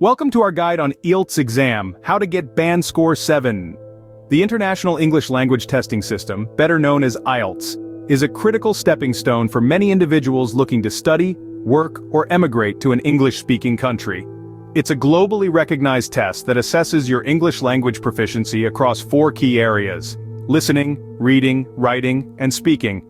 Welcome to our guide on IELTS exam, how to get band score 7. The International English Language Testing System, better known as IELTS, is a critical stepping stone for many individuals looking to study, work, or emigrate to an English-speaking country. It's a globally recognized test that assesses your English language proficiency across 4 key areas: listening, reading, writing, and speaking.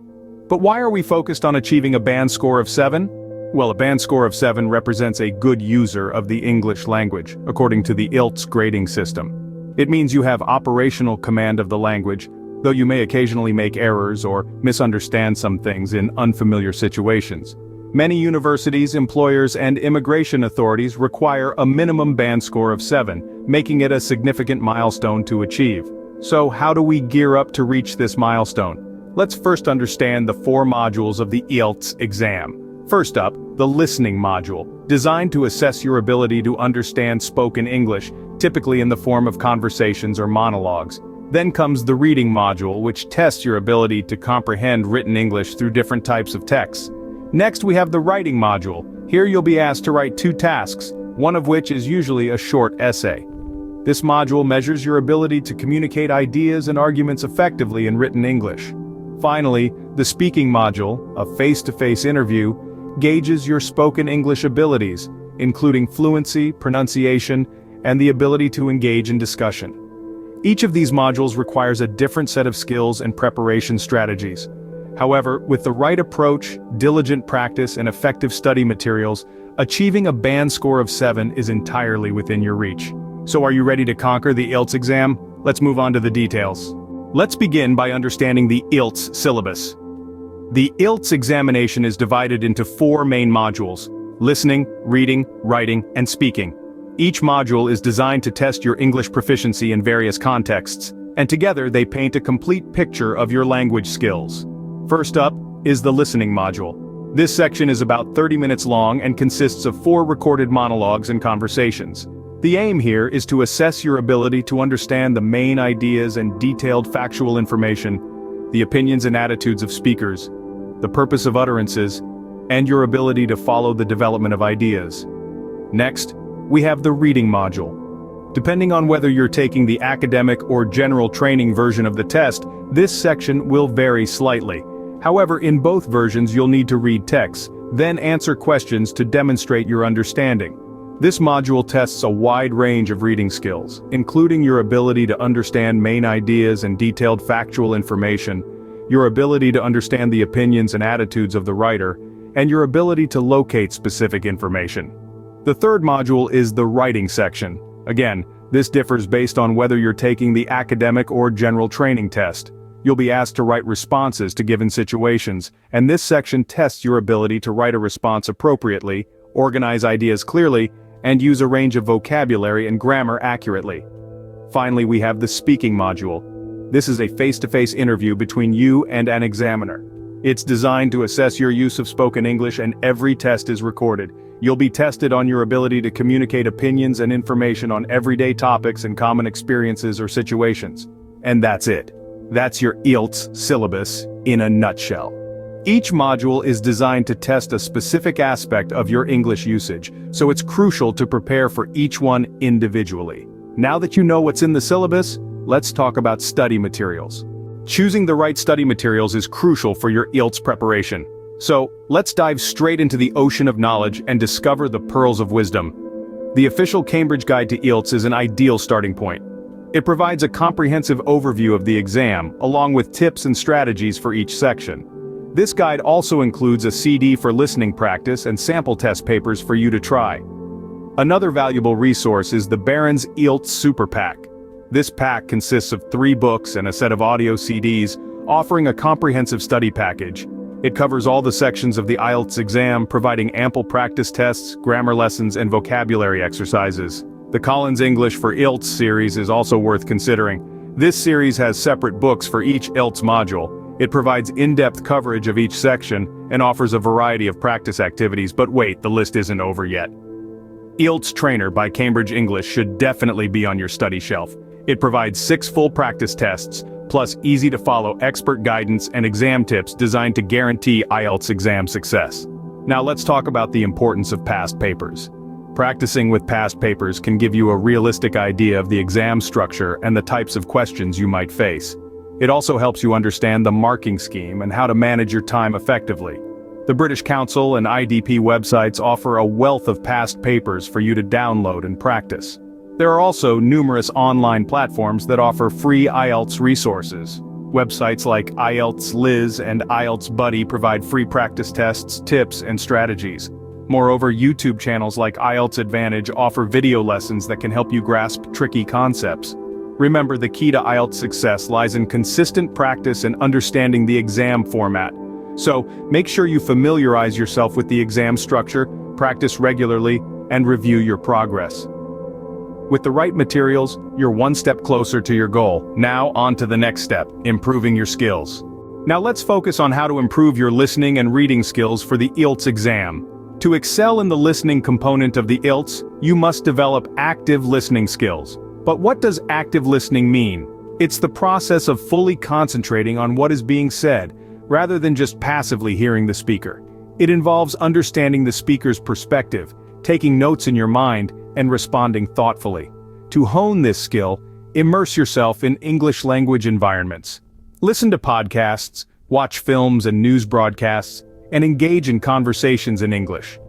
But why are we focused on achieving a band score of 7? Well, a band score of 7 represents a good user of the English language, according to the IELTS grading system. It means you have operational command of the language, though you may occasionally make errors or misunderstand some things in unfamiliar situations. Many universities, employers, and immigration authorities require a minimum band score of 7, making it a significant milestone to achieve. So how do we gear up to reach this milestone? Let's first understand the 4 modules of the IELTS exam. First up, the listening module, designed to assess your ability to understand spoken English, typically in the form of conversations or monologues. Then comes the reading module, which tests your ability to comprehend written English through different types of texts. Next, we have the writing module. Here you'll be asked to write 2 tasks, one of which is usually a short essay. This module measures your ability to communicate ideas and arguments effectively in written English. Finally, the speaking module, a face-to-face interview, gauges your spoken English abilities, including fluency, pronunciation, and the ability to engage in discussion. Each of these modules requires a different set of skills and preparation strategies. However, with the right approach, diligent practice, and effective study materials, achieving a band score of 7 is entirely within your reach. So are you ready to conquer the IELTS exam? Let's move on to the details. Let's begin by understanding the IELTS syllabus. The IELTS examination is divided into 4 main modules: listening, reading, writing, and speaking. Each module is designed to test your English proficiency in various contexts, and together they paint a complete picture of your language skills. First up is the listening module. This section is about 30 minutes long and consists of 4 recorded monologues and conversations. The aim here is to assess your ability to understand the main ideas and detailed factual information, the opinions and attitudes of speakers, the purpose of utterances, and your ability to follow the development of ideas. Next, we have the reading module. Depending on whether you're taking the academic or general training version of the test, this section will vary slightly. However, in both versions you'll need to read texts, then answer questions to demonstrate your understanding. This module tests a wide range of reading skills, including your ability to understand main ideas and detailed factual information, your ability to understand the opinions and attitudes of the writer, and your ability to locate specific information. The third module is the writing section. Again, this differs based on whether you're taking the academic or general training test. You'll be asked to write responses to given situations, and this section tests your ability to write a response appropriately, organize ideas clearly, and use a range of vocabulary and grammar accurately. Finally, we have the speaking module. This is a face-to-face interview between you and an examiner. It's designed to assess your use of spoken English, and every test is recorded. You'll be tested on your ability to communicate opinions and information on everyday topics and common experiences or situations. And that's it. That's your IELTS syllabus in a nutshell. Each module is designed to test a specific aspect of your English usage, so it's crucial to prepare for each one individually. Now that you know what's in the syllabus, let's talk about study materials. Choosing the right study materials is crucial for your IELTS preparation. So, let's dive straight into the ocean of knowledge and discover the pearls of wisdom. The official Cambridge Guide to IELTS is an ideal starting point. It provides a comprehensive overview of the exam, along with tips and strategies for each section. This guide also includes a CD for listening practice and sample test papers for you to try. Another valuable resource is the Barron's IELTS Super Pack. This pack consists of 3 books and a set of audio CDs, offering a comprehensive study package. It covers all the sections of the IELTS exam, providing ample practice tests, grammar lessons, and vocabulary exercises. The Collins English for IELTS series is also worth considering. This series has separate books for each IELTS module. It provides in-depth coverage of each section and offers a variety of practice activities. But wait, the list isn't over yet. IELTS Trainer by Cambridge English should definitely be on your study shelf. It provides 6 full practice tests, plus easy-to-follow expert guidance and exam tips designed to guarantee IELTS exam success. Now let's talk about the importance of past papers. Practicing with past papers can give you a realistic idea of the exam structure and the types of questions you might face. It also helps you understand the marking scheme and how to manage your time effectively. The British Council and IDP websites offer a wealth of past papers for you to download and practice. There are also numerous online platforms that offer free IELTS resources. Websites like IELTS Liz and IELTS Buddy provide free practice tests, tips, and strategies. Moreover, YouTube channels like IELTS Advantage offer video lessons that can help you grasp tricky concepts. Remember, the key to IELTS success lies in consistent practice and understanding the exam format. So, make sure you familiarize yourself with the exam structure, practice regularly, and review your progress. With the right materials, you're one step closer to your goal. Now, on to the next step, improving your skills. Now let's focus on how to improve your listening and reading skills for the IELTS exam. To excel in the listening component of the IELTS, you must develop active listening skills. But what does active listening mean? It's the process of fully concentrating on what is being said, rather than just passively hearing the speaker. It involves understanding the speaker's perspective, taking notes in your mind, and responding thoughtfully. To hone this skill, immerse yourself in English language environments. Listen to podcasts, watch films and news broadcasts, and engage in conversations in English.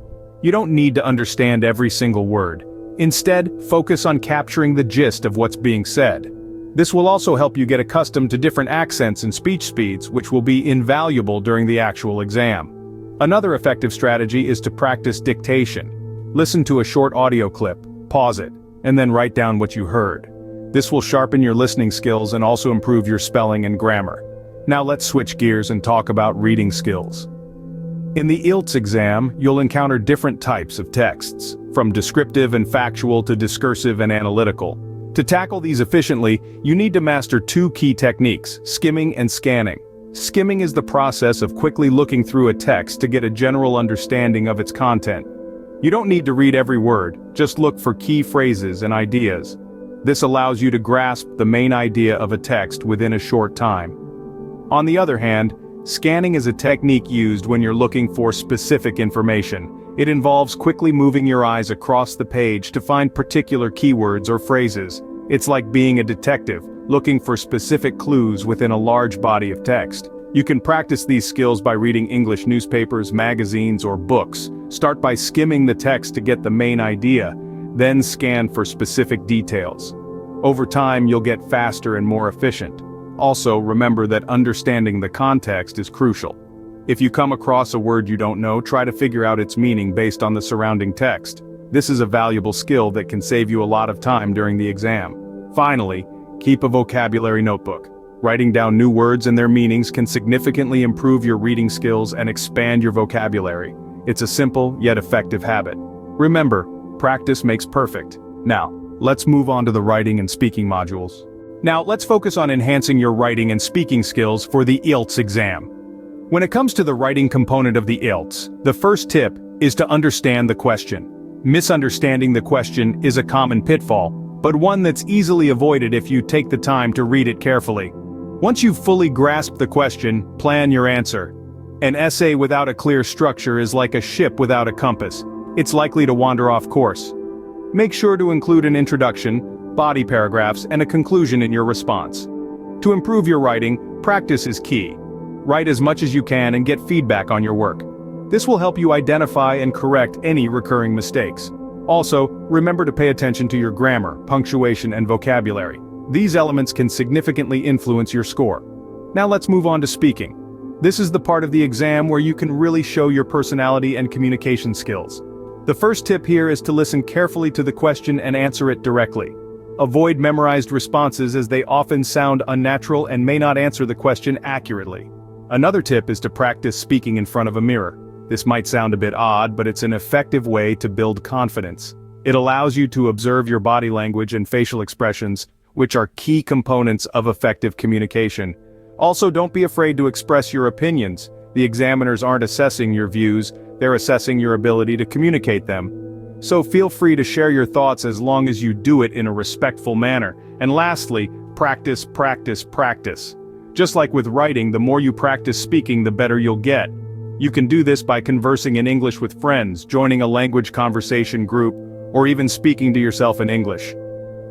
You don't need to understand every single word. Instead, focus on capturing the gist of what's being said. This will also help you get accustomed to different accents and speech speeds, which will be invaluable during the actual exam. Another effective strategy is to practice dictation. Listen to a short audio clip, pause it, and then write down what you heard. This will sharpen your listening skills and also improve your spelling and grammar. Now let's switch gears and talk about reading skills. In the IELTS exam, you'll encounter different types of texts, from descriptive and factual to discursive and analytical. To tackle these efficiently, you need to master two key techniques, skimming and scanning. Skimming is the process of quickly looking through a text to get a general understanding of its content. You don't need to read every word, just look for key phrases and ideas. This allows you to grasp the main idea of a text within a short time. On the other hand, scanning is a technique used when you're looking for specific information. It involves quickly moving your eyes across the page to find particular keywords or phrases. It's like being a detective, looking for specific clues within a large body of text. You can practice these skills by reading English newspapers, magazines, or books. Start by skimming the text to get the main idea, then scan for specific details. Over time, you'll get faster and more efficient. Also, remember that understanding the context is crucial. If you come across a word you don't know, try to figure out its meaning based on the surrounding text. This is a valuable skill that can save you a lot of time during the exam. Finally, keep a vocabulary notebook. Writing down new words and their meanings can significantly improve your reading skills and expand your vocabulary. It's a simple yet effective habit. Remember, practice makes perfect. Now, let's move on to the writing and speaking modules. Now, let's focus on enhancing your writing and speaking skills for the IELTS exam. When it comes to the writing component of the IELTS, the first tip is to understand the question. Misunderstanding the question is a common pitfall, but one that's easily avoided if you take the time to read it carefully. Once you've fully grasped the question, plan your answer. An essay without a clear structure is like a ship without a compass. It's likely to wander off course. Make sure to include an introduction, body paragraphs, and a conclusion in your response. To improve your writing, practice is key. Write as much as you can and get feedback on your work. This will help you identify and correct any recurring mistakes. Also, remember to pay attention to your grammar, punctuation, and vocabulary. These elements can significantly influence your score. Now let's move on to speaking. This is the part of the exam where you can really show your personality and communication skills. The first tip here is to listen carefully to the question and answer it directly. Avoid memorized responses as they often sound unnatural and may not answer the question accurately. Another tip is to practice speaking in front of a mirror. This might sound a bit odd, but it's an effective way to build confidence. It allows you to observe your body language and facial expressions, which are key components of effective communication. Also, don't be afraid to express your opinions. The examiners aren't assessing your views, they're assessing your ability to communicate them. So feel free to share your thoughts as long as you do it in a respectful manner. And lastly, practice, practice, practice. Just like with writing, the more you practice speaking, the better you'll get. You can do this by conversing in English with friends, joining a language conversation group, or even speaking to yourself in English.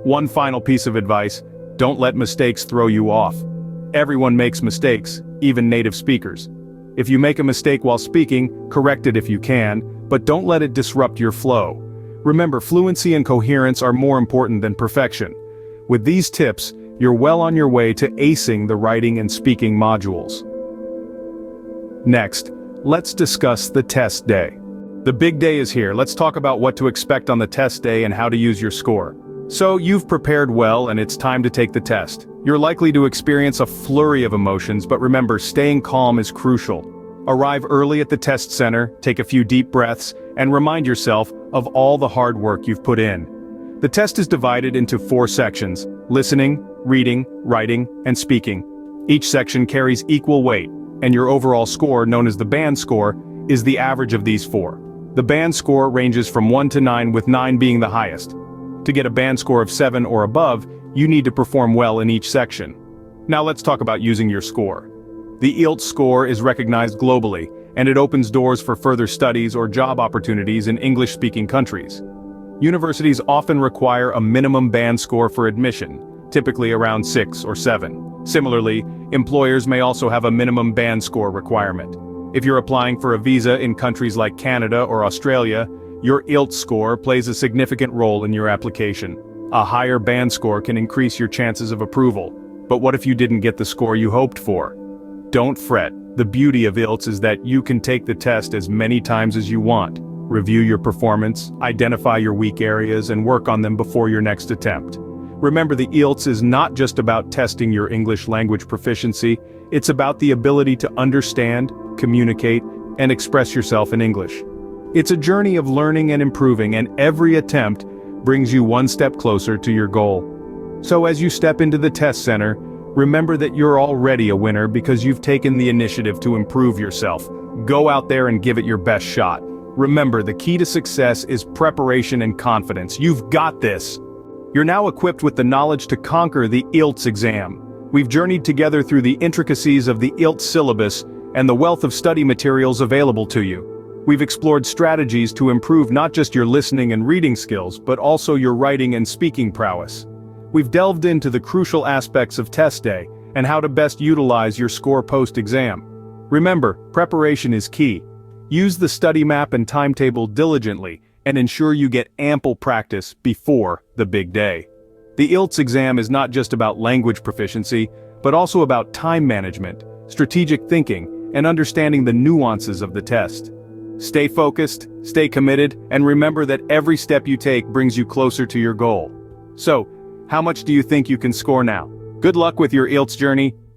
One final piece of advice: don't let mistakes throw you off. Everyone makes mistakes, even native speakers. If you make a mistake while speaking, correct it if you can, but don't let it disrupt your flow. Remember, fluency and coherence are more important than perfection. With these tips, you're well on your way to acing the writing and speaking modules. Next, let's discuss the test day. The big day is here. Let's talk about what to expect on the test day and how to use your score. So, you've prepared well and it's time to take the test. You're likely to experience a flurry of emotions, but remember, staying calm is crucial. Arrive early at the test center, take a few deep breaths, and remind yourself of all the hard work you've put in. The test is divided into 4 sections: listening, reading, writing, and speaking. Each section carries equal weight, and your overall score, known as the band score, is the average of these 4. The band score ranges from 1 to 9, with 9 being the highest. To get a band score of 7 or above, you need to perform well in each section. Now let's talk about using your score. The IELTS score is recognized globally, and it opens doors for further studies or job opportunities in English-speaking countries. Universities often require a minimum band score for admission, typically around 6 or 7. Similarly, employers may also have a minimum band score requirement. If you're applying for a visa in countries like Canada or Australia, your IELTS score plays a significant role in your application. A higher band score can increase your chances of approval. But what if you didn't get the score you hoped for? Don't fret. The beauty of IELTS is that you can take the test as many times as you want. Review your performance, identify your weak areas, and work on them before your next attempt. Remember, the IELTS is not just about testing your English language proficiency, it's about the ability to understand, communicate, and express yourself in English. It's a journey of learning and improving, and every attempt brings you one step closer to your goal. So as you step into the test center, remember that you're already a winner because you've taken the initiative to improve yourself. Go out there and give it your best shot. Remember, the key to success is preparation and confidence. You've got this. You're now equipped with the knowledge to conquer the IELTS exam. We've journeyed together through the intricacies of the IELTS syllabus and the wealth of study materials available to you. We've explored strategies to improve not just your listening and reading skills, but also your writing and speaking prowess. We've delved into the crucial aspects of test day and how to best utilize your score post-exam. Remember, preparation is key. Use the study map and timetable diligently, and ensure you get ample practice before the big day. The IELTS exam is not just about language proficiency, but also about time management, strategic thinking, and understanding the nuances of the test. Stay focused, stay committed, and remember that every step you take brings you closer to your goal. So, how much do you think you can score now? Good luck with your IELTS journey.